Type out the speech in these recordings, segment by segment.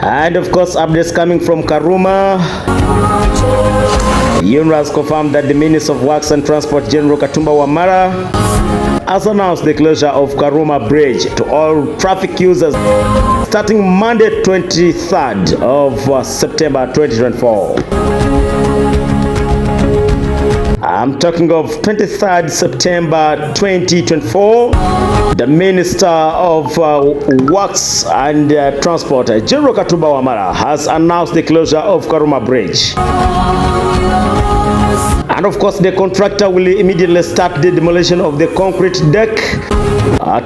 And of course, updates coming from Karuma. UNRA has confirmed that the Minister of Works and Transport, General Katumba Wamala, has announced the closure of Karuma Bridge to all traffic users starting Monday 23rd of September 2024. I'm talking of 23rd September 2024. The Minister of Works and Transport, General Katumba Wamala, has announced the closure of Karuma Bridge. And of course, the contractor will immediately start the demolition of the concrete deck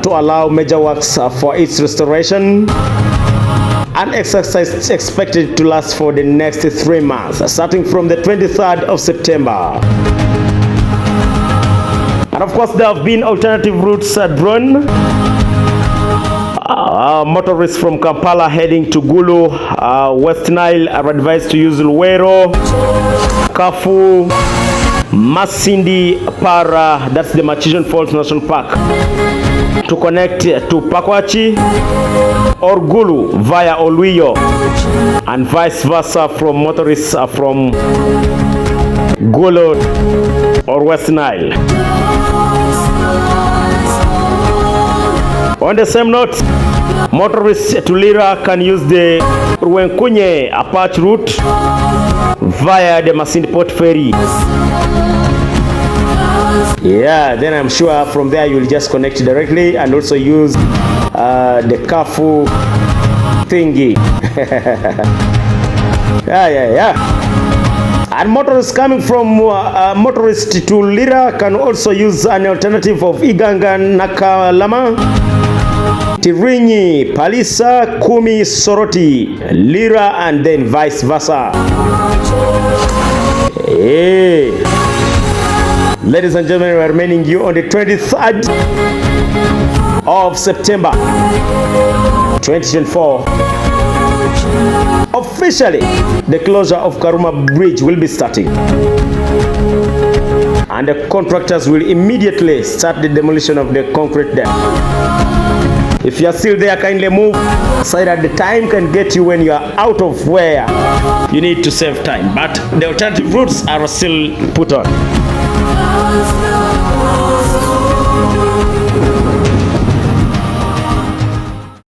to allow major works for its restoration. An exercise is expected to last for the next 3 months, starting from the 23rd of September. And of course, there have been alternative routes drawn. Motorists from Kampala heading to Gulu, West Nile are advised to use Luwero, Kafu, Masindi, Paraa, that's the Murchison Falls National Park, to connect to Pakwach or Gulu via Olwiyo, and vice versa from motorists from Gulu or West Nile. On the same note, motorists to Lira can use the Rwenkunye Apac route via the Masindi Port Ferry. Yeah, then I'm sure from there you'll just connect directly and also use the Kafu thingy. Yeah. And motorists coming from motorists to Lira can also use an alternative of Iganga, Nakalama, Tirinyi, Pallisa, Kumi, Soroti, Lira, and then vice versa. Hey. Ladies and gentlemen, we are remaining you on the 23rd of September 2024. Officially, the closure of Karuma Bridge will be starting, and the contractors will immediately start the demolition of the concrete deck. If you are still there, kindly move so that the time can get you when you are out of where you need to save time. But the alternative routes are still put on.